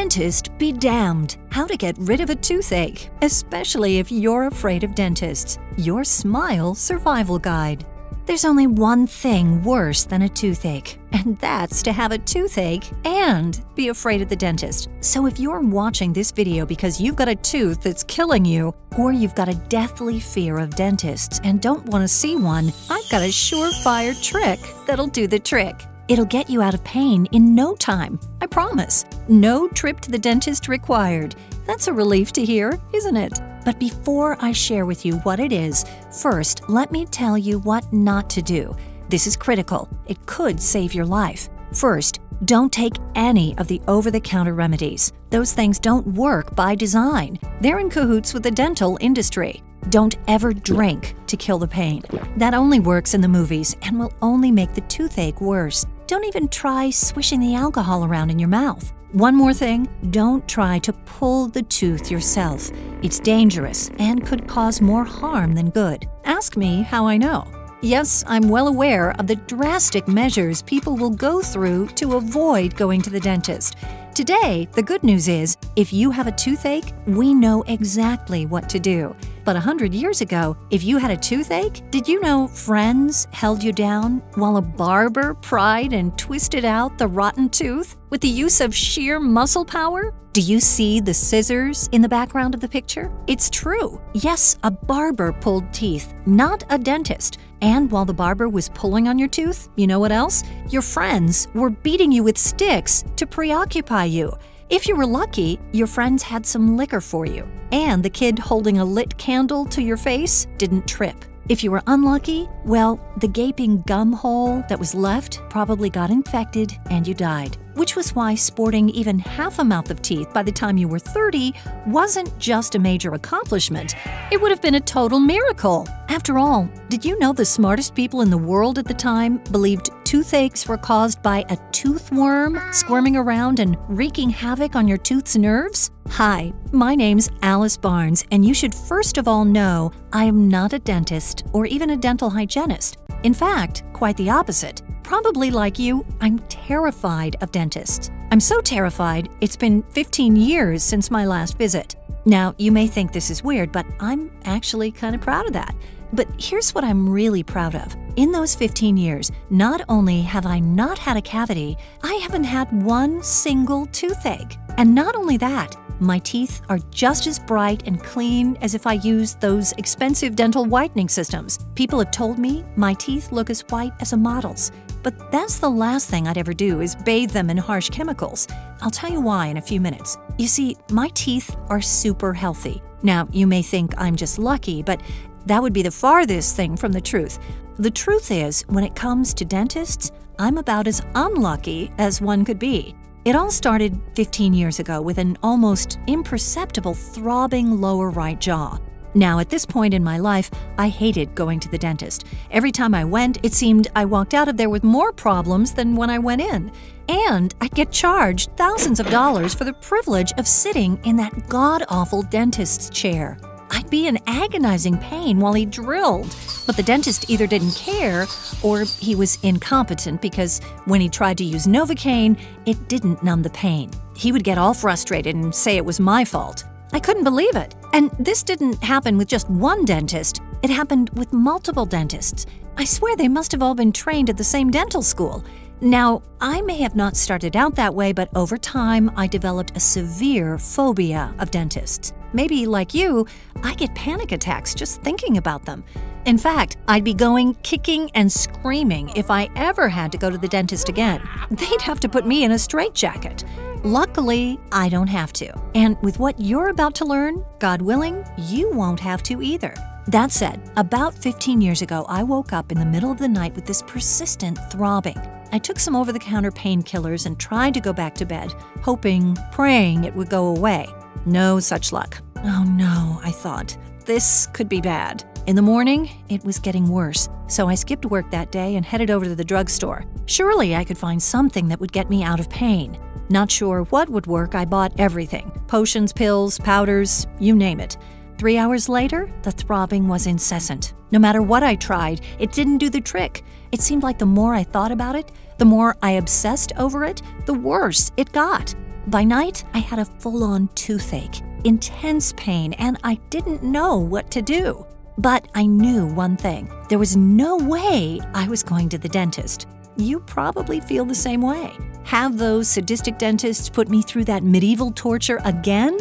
Dentist be damned! How to get rid of a toothache, especially if you're afraid of dentists. Your Smile Survival Guide. There's only one thing worse than a toothache, and that's to have a toothache and be afraid of the dentist. So if you're watching this video because you've got a tooth that's killing you, or you've got a deathly fear of dentists and don't want to see one, I've got a surefire trick that'll do the trick. It'll get you out of pain in no time, I promise. No trip to the dentist required. That's a relief to hear, isn't it? But before I share with you what it is, first, let me tell you what not to do. This is critical. It could save your life. First, don't take any of the over-the-counter remedies. Those things don't work by design. They're in cahoots with the dental industry. Don't ever drink to kill the pain. That only works in the movies and will only make the toothache worse. Don't even try swishing the alcohol around in your mouth. One more thing, don't try to pull the tooth yourself. It's dangerous and could cause more harm than good. Ask me how I know. Yes, I'm well aware of the drastic measures people will go through to avoid going to the dentist. Today, the good news is, if you have a toothache, we know exactly what to do. But 100 years ago, if you had a toothache, did you know friends held you down while a barber pried and twisted out the rotten tooth with the use of sheer muscle power? Do you see the scissors in the background of the picture? It's true. Yes, a barber pulled teeth, not a dentist. And while the barber was pulling on your tooth, you know what else? Your friends were beating you with sticks to preoccupy you. If you were lucky, your friends had some liquor for you, and the kid holding a lit candle to your face didn't trip. If you were unlucky, well, the gaping gum hole that was left probably got infected and you died. Which was why sporting even half a mouth of teeth by the time you were 30 wasn't just a major accomplishment. It would have been a total miracle. After all, did you know the smartest people in the world at the time believed toothaches were caused by a tooth worm squirming around and wreaking havoc on your tooth's nerves? Hi, my name's Alice Barnes, and you should first of all know I am not a dentist or even a dental hygienist. In fact, quite the opposite. Probably like you, I'm terrified of dentists. I'm so terrified, it's been 15 years since my last visit. Now, you may think this is weird, but I'm actually kind of proud of that. But here's what I'm really proud of. In those 15 years, not only have I not had a cavity, I haven't had one single toothache. And not only that, my teeth are just as bright and clean as if I used those expensive dental whitening systems. People have told me my teeth look as white as a model's. But that's the last thing I'd ever do is bathe them in harsh chemicals. I'll tell you why in a few minutes. You see, my teeth are super healthy. Now, you may think I'm just lucky, but that would be the farthest thing from the truth. The truth is, when it comes to dentists, I'm about as unlucky as one could be. It all started 15 years ago with an almost imperceptible throbbing lower right jaw. Now, at this point in my life, I hated going to the dentist. Every time I went, it seemed I walked out of there with more problems than when I went in. And I'd get charged thousands of dollars for the privilege of sitting in that god-awful dentist's chair. I'd be in agonizing pain while he drilled, but the dentist either didn't care or he was incompetent because when he tried to use Novocaine, it didn't numb the pain. He would get all frustrated and say it was my fault. I couldn't believe it. And this didn't happen with just one dentist. It happened with multiple dentists. I swear they must have all been trained at the same dental school. Now, I may have not started out that way, but over time, I developed a severe phobia of dentists. Maybe, like you, I get panic attacks just thinking about them. In fact, I'd be going kicking and screaming if I ever had to go to the dentist again. They'd have to put me in a straitjacket. Luckily, I don't have to. And with what you're about to learn, God willing, you won't have to either. That said, about 15 years ago, I woke up in the middle of the night with this persistent throbbing. I took some over-the-counter painkillers and tried to go back to bed, hoping, praying it would go away. No such luck. Oh no, I thought. This could be bad. In the morning, it was getting worse, so I skipped work that day and headed over to the drugstore. Surely I could find something that would get me out of pain. Not sure what would work, I bought everything. Potions, pills, powders, you name it. 3 hours later, the throbbing was incessant. No matter what I tried, it didn't do the trick. It seemed like the more I thought about it, the more I obsessed over it, the worse it got. By night, I had a full-on toothache, intense pain, and I didn't know what to do. But I knew one thing. There was no way I was going to the dentist. You probably feel the same way. Have those sadistic dentists put me through that medieval torture again?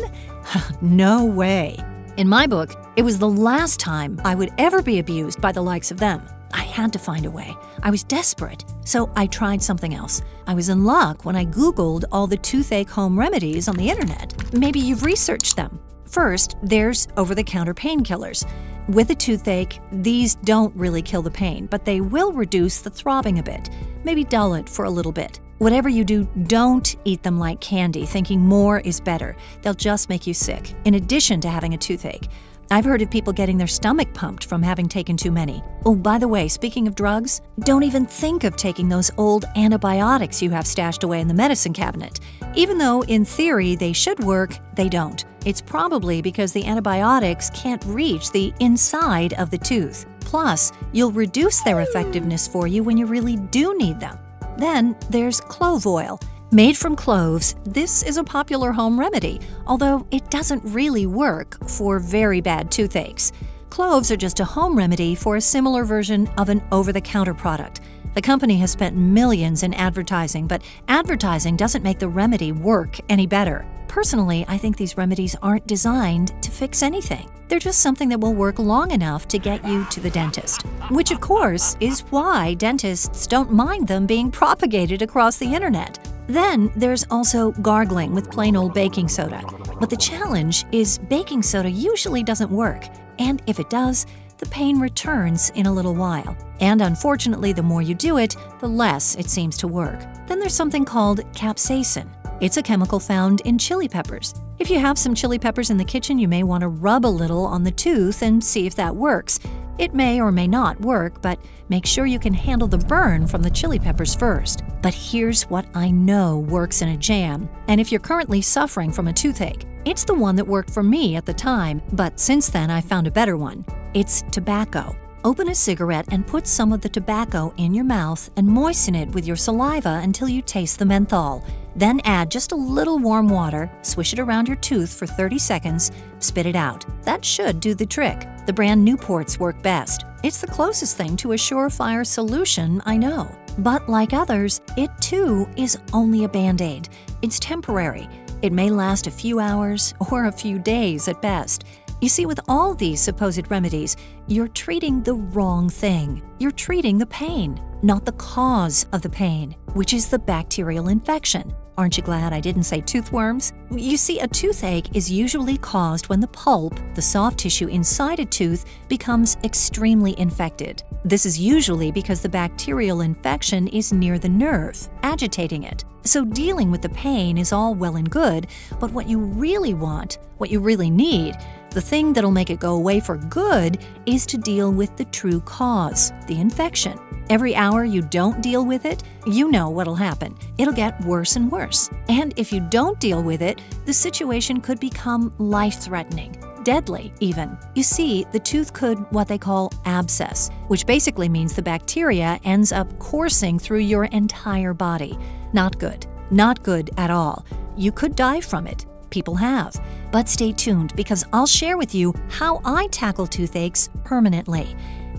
No way. In my book, it was the last time I would ever be abused by the likes of them. I had to find a way. I was desperate, so I tried something else. I was in luck when I Googled all the toothache home remedies on the internet. Maybe you've researched them. First, there's over-the-counter painkillers. With a toothache, these don't really kill the pain, but they will reduce the throbbing a bit, maybe dull it for a little bit. Whatever you do, don't eat them like candy, thinking more is better. They'll just make you sick, in addition to having a toothache. I've heard of people getting their stomach pumped from having taken too many. Oh, by the way, speaking of drugs, don't even think of taking those old antibiotics you have stashed away in the medicine cabinet. Even though, in theory, they should work, they don't. It's probably because the antibiotics can't reach the inside of the tooth. Plus, you'll reduce their effectiveness for you when you really do need them. Then there's clove oil. Made from cloves, this is a popular home remedy, although it doesn't really work for very bad toothaches. Cloves are just a home remedy for a similar version of an over-the-counter product. The company has spent millions in advertising, but advertising doesn't make the remedy work any better. Personally, I think these remedies aren't designed to fix anything. They're just something that will work long enough to get you to the dentist. Which, of course, is why dentists don't mind them being propagated across the internet. Then there's also gargling with plain old baking soda. But the challenge is baking soda usually doesn't work, and if it does, the pain returns in a little while. And unfortunately, the more you do it, the less it seems to work. Then there's something called capsaicin. It's a chemical found in chili peppers. If you have some chili peppers in the kitchen, you may want to rub a little on the tooth and see if that works. It may or may not work, but make sure you can handle the burn from the chili peppers first. But here's what I know works in a jam, and if you're currently suffering from a toothache, it's the one that worked for me at the time, but since then I found a better one. It's tobacco. Open a cigarette and put some of the tobacco in your mouth and moisten it with your saliva until you taste the menthol. Then add just a little warm water, swish it around your tooth for 30 seconds, spit it out. That should do the trick. The brand Newports work best. It's the closest thing to a surefire solution I know. But like others, it too is only a Band-Aid. It's temporary. It may last a few hours or a few days at best. You see, with all these supposed remedies, you're treating the wrong thing. You're treating the pain, not the cause of the pain, which is the bacterial infection. Aren't you glad I didn't say toothworms? You see, a toothache is usually caused when the pulp, the soft tissue inside a tooth, becomes extremely infected. This is usually because the bacterial infection is near the nerve, agitating it. So dealing with the pain is all well and good, but what you really want, what you really need, the thing that'll make it go away for good, is to deal with the true cause, the infection. Every hour you don't deal with it, you know what'll happen. It'll get worse and worse. And if you don't deal with it, the situation could become life-threatening, deadly even. You see, the tooth could what they call abscess, which basically means the bacteria ends up coursing through your entire body. Not good. Not good at all. You could die from it. People have. But stay tuned, because I'll share with you how I tackle toothaches permanently.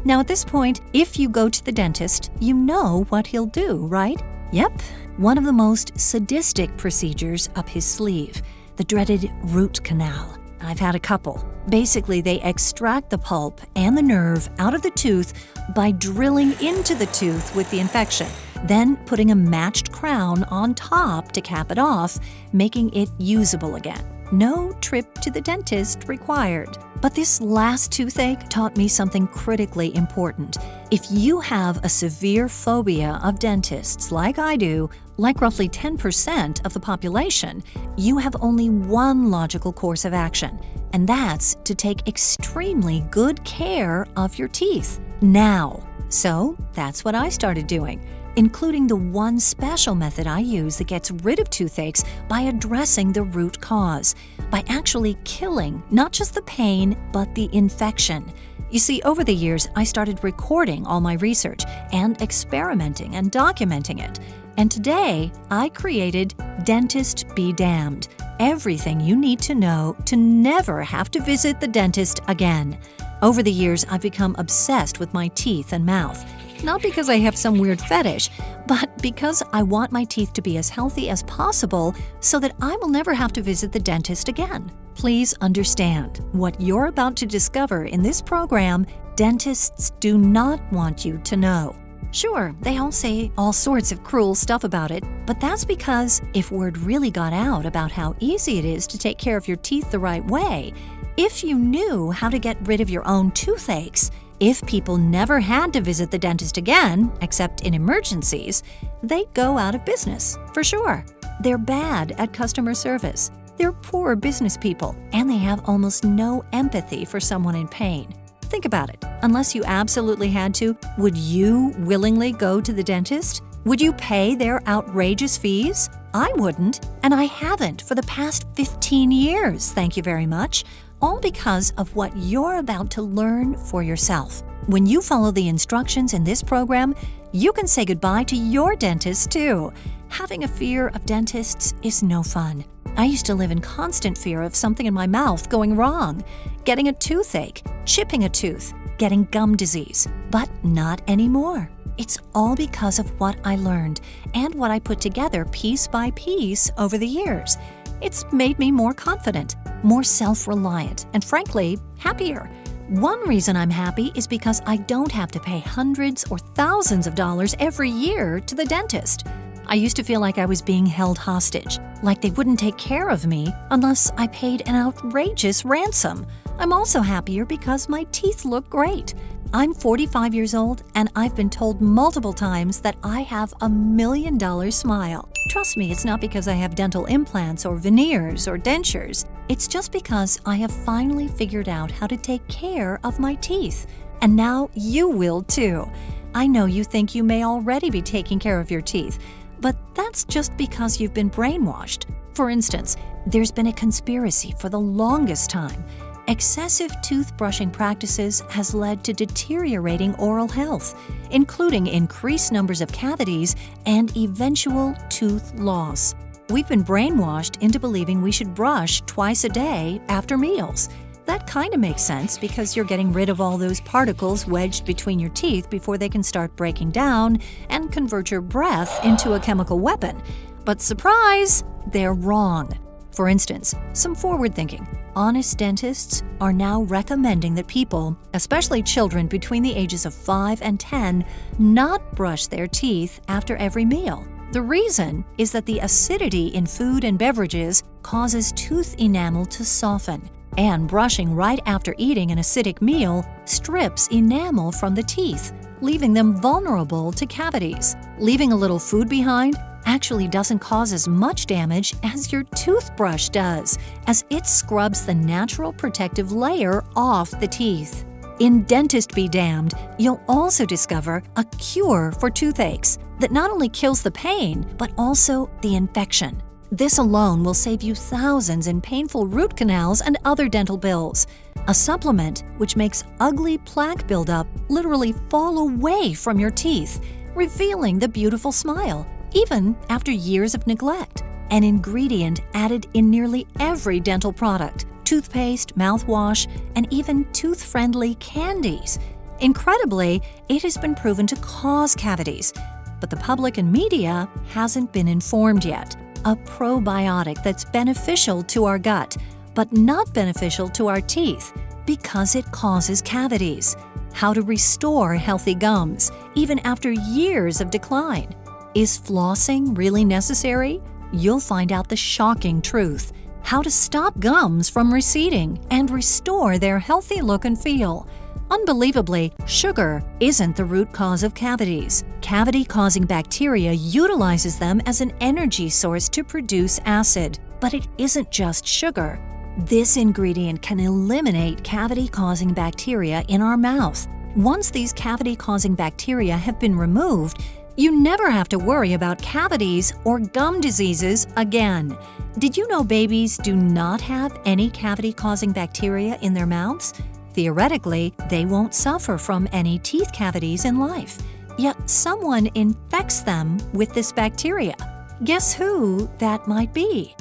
Now at this point, if you go to the dentist, you know what he'll do, right? Yep, one of the most sadistic procedures up his sleeve, the dreaded root canal. I've had a couple. Basically, they extract the pulp and the nerve out of the tooth by drilling into the tooth with the infection, then putting a matched crown on top to cap it off, making it usable again. No trip to the dentist required. But this last toothache taught me something critically important. If you have a severe phobia of dentists like I do, like roughly 10% of the population, you have only one logical course of action, and that's to take extremely good care of your teeth now. So that's what I started doing, including the one special method I use that gets rid of toothaches by addressing the root cause, by actually killing not just the pain, but the infection. You see, over the years, I started recording all my research and experimenting and documenting it. And today, I created Dentist Be Damned, everything you need to know to never have to visit the dentist again. Over the years, I've become obsessed with my teeth and mouth. Not because I have some weird fetish, but because I want my teeth to be as healthy as possible so that I will never have to visit the dentist again. Please understand, what you're about to discover in this program, dentists do not want you to know. Sure, they all say all sorts of cruel stuff about it, but that's because if word really got out about how easy it is to take care of your teeth the right way, if you knew how to get rid of your own toothaches, if people never had to visit the dentist again, except in emergencies, they'd go out of business, for sure. They're bad at customer service, they're poor business people, and they have almost no empathy for someone in pain. Think about it. Unless you absolutely had to, would you willingly go to the dentist? Would you pay their outrageous fees? I wouldn't, and I haven't for the past 15 years, thank you very much, all because of what you're about to learn for yourself. When you follow the instructions in this program, you can say goodbye to your dentist too. Having a fear of dentists is no fun. I used to live in constant fear of something in my mouth going wrong, getting a toothache, chipping a tooth, getting gum disease, but not anymore. It's all because of what I learned and what I put together piece by piece over the years. It's made me more confident, more self-reliant, and frankly, happier. One reason I'm happy is because I don't have to pay hundreds or thousands of dollars every year to the dentist. I used to feel like I was being held hostage, like they wouldn't take care of me unless I paid an outrageous ransom. I'm also happier because my teeth look great. I'm 45 years old, and I've been told multiple times that I have a $1 million smile. Trust me, it's not because I have dental implants or veneers or dentures. It's just because I have finally figured out how to take care of my teeth. And now you will too. I know you think you may already be taking care of your teeth, but that's just because you've been brainwashed. For instance, there's been a conspiracy for the longest time. Excessive toothbrushing practices has led to deteriorating oral health, including increased numbers of cavities and eventual tooth loss. We've been brainwashed into believing we should brush twice a day after meals. That kind of makes sense because you're getting rid of all those particles wedged between your teeth before they can start breaking down and convert your breath into a chemical weapon. But surprise, they're wrong. For instance, some forward-thinking, honest dentists are now recommending that people, especially children between the ages of 5 and 10, not brush their teeth after every meal. The reason is that the acidity in food and beverages causes tooth enamel to soften, and brushing right after eating an acidic meal strips enamel from the teeth, leaving them vulnerable to cavities. Leaving a little food behind actually doesn't cause as much damage as your toothbrush does, as it scrubs the natural protective layer off the teeth. In Dentist Be Damned, you'll also discover a cure for toothaches that not only kills the pain, but also the infection. This alone will save you thousands in painful root canals and other dental bills. A supplement which makes ugly plaque buildup literally fall away from your teeth, revealing the beautiful smile, even after years of neglect. An ingredient added in nearly every dental product, toothpaste, mouthwash, and even tooth-friendly candies. Incredibly, it has been proven to cause cavities, but the public and media hasn't been informed yet. A probiotic that's beneficial to our gut, but not beneficial to our teeth because it causes cavities. How to restore healthy gums, even after years of decline. Is flossing really necessary? You'll find out the shocking truth. How to stop gums from receding and restore their healthy look and feel. Unbelievably, sugar isn't the root cause of cavities. Cavity-causing bacteria utilizes them as an energy source to produce acid. But it isn't just sugar. This ingredient can eliminate cavity-causing bacteria in our mouth. Once these cavity-causing bacteria have been removed, you never have to worry about cavities or gum diseases again. Did you know babies do not have any cavity-causing bacteria in their mouths? Theoretically, they won't suffer from any teeth cavities in life. yet someone infects them with this bacteria. Guess who that might be?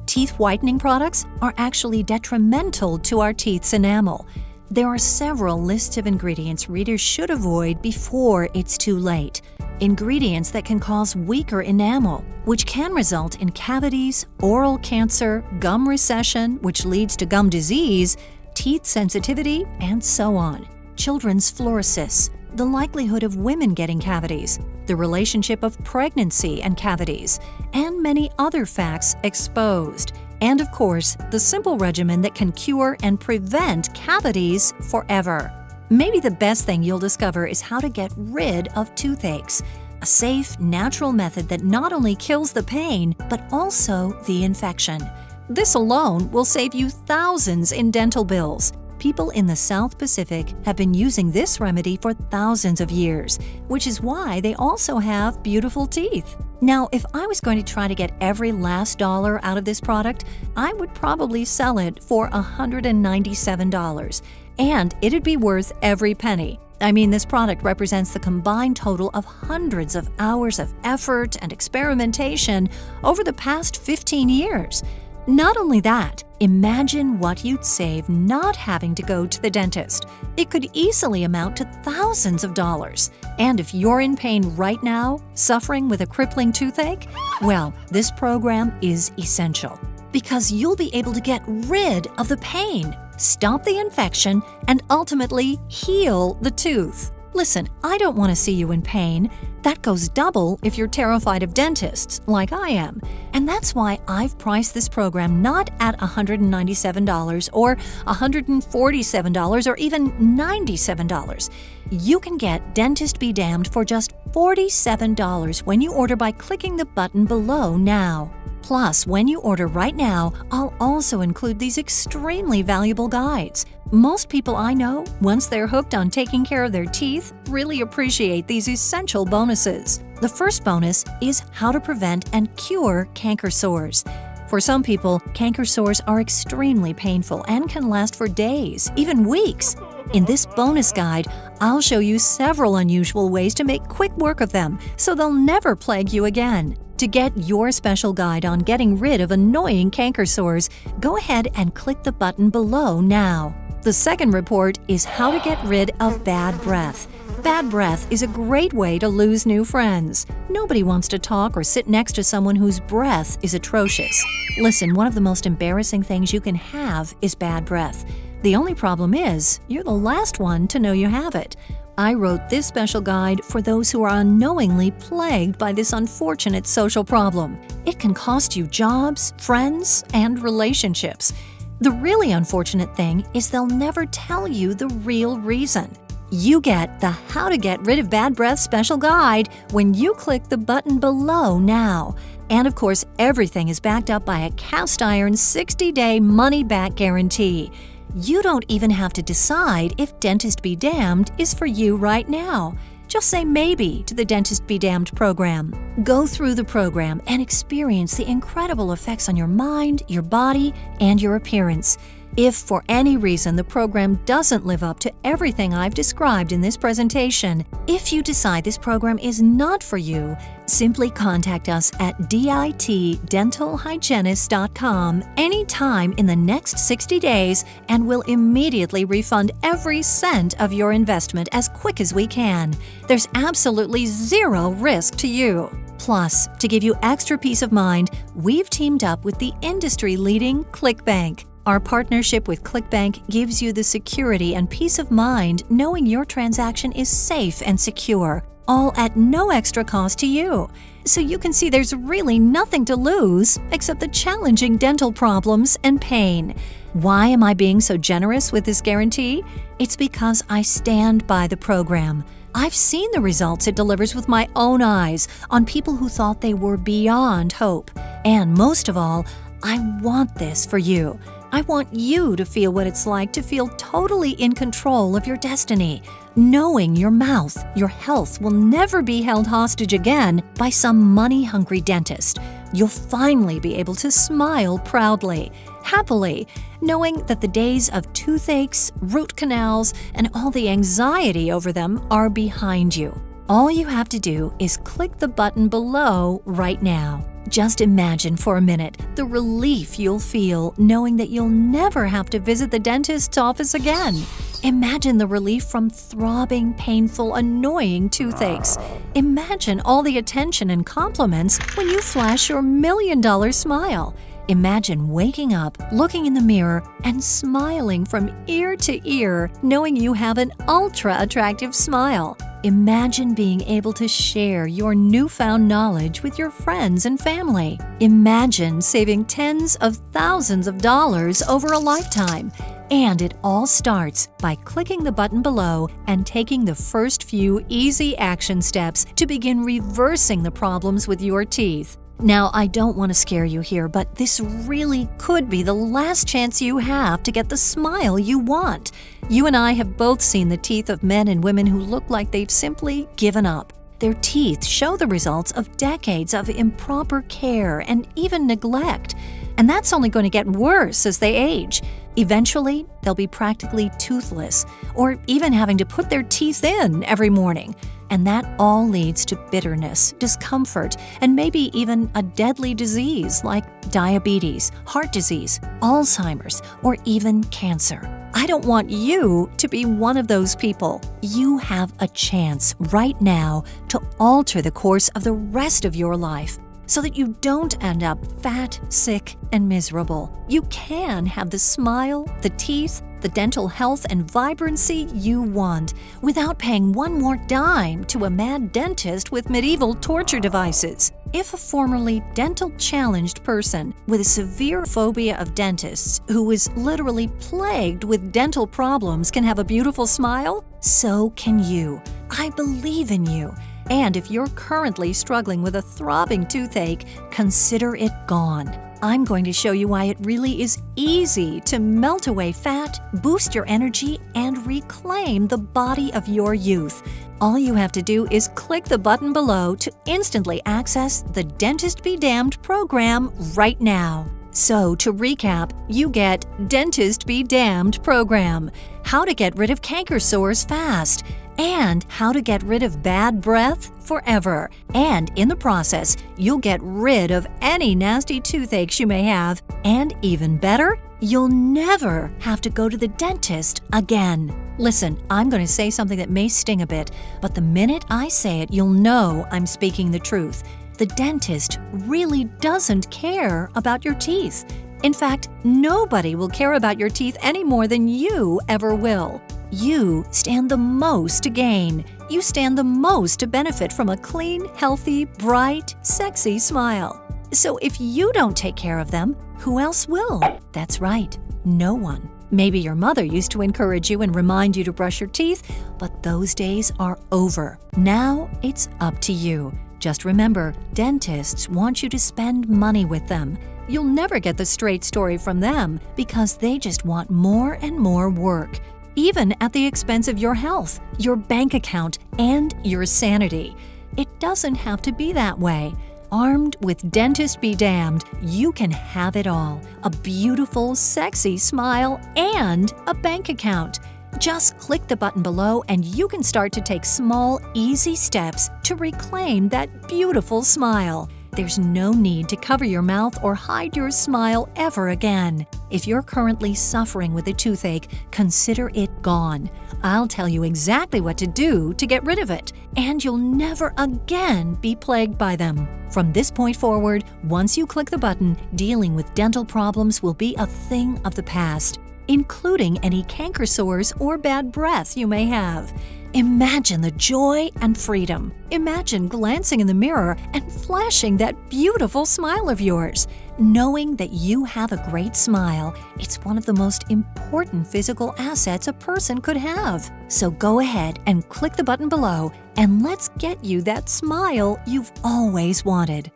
Teeth whitening products are actually detrimental to our teeth's enamel. There are several lists of ingredients readers should avoid before it's too late. Ingredients that can cause weaker enamel, which can result in cavities, oral cancer, gum recession, which leads to gum disease, teeth sensitivity, and so on. Children's fluorosis, the likelihood of women getting cavities, the relationship of pregnancy and cavities, and many other facts exposed. And of course, the simple regimen that can cure and prevent cavities forever. Maybe the best thing you'll discover is how to get rid of toothaches, a safe, natural method that not only kills the pain, but also the infection. This alone will save you thousands in dental bills. People in the South Pacific have been using this remedy for thousands of years, which is why they also have beautiful teeth. Now, if I was going to try to get every last dollar out of this product, I would probably sell it for $197, and it'd be worth every penny. I mean, this product represents the combined total of hundreds of hours of effort and experimentation over the past 15 years. Not only that, imagine what you'd save not having to go to the dentist. It could easily amount to thousands of dollars. And if you're in pain right now, suffering with a crippling toothache, well, this program is essential because you'll be able to get rid of the pain, stop the infection, and ultimately heal the tooth. Listen, I don't want to see you in pain. That goes double if you're terrified of dentists, like I am. And that's why I've priced this program not at $197 or $147 or even $97. You can get Dentist Be Damned for just $47 when you order by clicking the button below now. Plus, when you order right now, I'll also include these extremely valuable guides. Most people I know, once they're hooked on taking care of their teeth, really appreciate these essential bonuses. The first bonus is how to prevent and cure canker sores. For some people, canker sores are extremely painful and can last for days, even weeks. In this bonus guide, I'll show you several unusual ways to make quick work of them so they'll never plague you again. To get your special guide on getting rid of annoying canker sores, go ahead and click the button below now. The second report is how to get rid of bad breath. Bad breath is a great way to lose new friends. Nobody wants to talk or sit next to someone whose breath is atrocious. Listen, one of the most embarrassing things you can have is bad breath. The only problem is, you're the last one to know you have it. I wrote this special guide for those who are unknowingly plagued by this unfortunate social problem. It can cost you jobs, friends, and relationships. The really unfortunate thing is they'll never tell you the real reason. You get the How to Get Rid of Bad Breath special guide when you click the button below now. And of course, everything is backed up by a cast iron 60-day money-back guarantee. You don't even have to decide if Dentist Be Damned is for you right now. Just say maybe to the Dentist Be Damned program. Go through the program and experience the incredible effects on your mind, your body, and your appearance. If for any reason the program doesn't live up to everything I've described in this presentation, if you decide this program is not for you, simply contact us at ditdentalhygienist.com anytime in the next 60 days and we'll immediately refund every cent of your investment as quick as we can. There's absolutely zero risk to you. Plus, to give you extra peace of mind, we've teamed up with the industry-leading ClickBank. Our partnership with ClickBank gives you the security and peace of mind knowing your transaction is safe and secure, all at no extra cost to you. So you can see there's really nothing to lose except the challenging dental problems and pain. Why am I being so generous with this guarantee? It's because I stand by the program. I've seen the results it delivers with my own eyes on people who thought they were beyond hope. And most of all, I want this for you. I want you to feel what it's like to feel totally in control of your destiny, knowing your mouth, your health will never be held hostage again by some money-hungry dentist. You'll finally be able to smile proudly, happily, knowing that the days of toothaches, root canals, and all the anxiety over them are behind you. All you have to do is click the button below right now. Just imagine for a minute the relief you'll feel knowing that you'll never have to visit the dentist's office again. Imagine the relief from throbbing, painful, annoying toothaches. Imagine all the attention and compliments when you flash your $1,000,000 smile. Imagine waking up, looking in the mirror, and smiling from ear to ear, knowing you have an ultra-attractive smile. Imagine being able to share your newfound knowledge with your friends and family. Imagine saving tens of thousands of dollars over a lifetime. And it all starts by clicking the button below and taking the first few easy action steps to begin reversing the problems with your teeth. Now, I don't want to scare you here, but this really could be the last chance you have to get the smile you want. You and I have both seen the teeth of men and women who look like they've simply given up. Their teeth show the results of decades of improper care and even neglect. And that's only going to get worse as they age. Eventually, they'll be practically toothless, or even having to put their teeth in every morning. And that all leads to bitterness, discomfort, and maybe even a deadly disease like diabetes, heart disease, Alzheimer's, or even cancer. I don't want you to be one of those people. You have a chance right now to alter the course of the rest of your life so that you don't end up fat, sick, and miserable. You can have the smile, the teeth, the dental health and vibrancy you want without paying one more dime to a mad dentist with medieval torture devices. If a formerly dental-challenged person with a severe phobia of dentists who is literally plagued with dental problems can have a beautiful smile, so can you. I believe in you. And if you're currently struggling with a throbbing toothache, consider it gone. I'm going to show you why it really is easy to melt away fat, boost your energy, and reclaim the body of your youth. All you have to do is click the button below to instantly access the Dentist Be Damned program right now. So, to recap, you get Dentist Be Damned program, how to get rid of canker sores fast, and how to get rid of bad breath forever. And in the process, you'll get rid of any nasty toothaches you may have. And even better, you'll never have to go to the dentist again. Listen, I'm going to say something that may sting a bit, but the minute I say it, you'll know I'm speaking the truth. The dentist really doesn't care about your teeth. In fact, nobody will care about your teeth any more than you ever will. You stand the most to gain. You stand the most to benefit from a clean, healthy, bright, sexy smile. So if you don't take care of them, who else will? That's right, no one. Maybe your mother used to encourage you and remind you to brush your teeth, but those days are over. Now it's up to you. Just remember, dentists want you to spend money with them. You'll never get the straight story from them because they just want more and more work, even at the expense of your health, your bank account, and your sanity. It doesn't have to be that way. Armed with Dentist Be Damned, you can have it all: a beautiful, sexy smile and a bank account. Just click the button below and you can start to take small, easy steps to reclaim that beautiful smile. There's no need to cover your mouth or hide your smile ever again. If you're currently suffering with a toothache, consider it gone. I'll tell you exactly what to do to get rid of it, and you'll never again be plagued by them. From this point forward, once you click the button, dealing with dental problems will be a thing of the past, including any canker sores or bad breath you may have. Imagine the joy and freedom. Imagine glancing in the mirror and flashing that beautiful smile of yours. Knowing that you have a great smile, it's one of the most important physical assets a person could have. So go ahead and click the button below and let's get you that smile you've always wanted.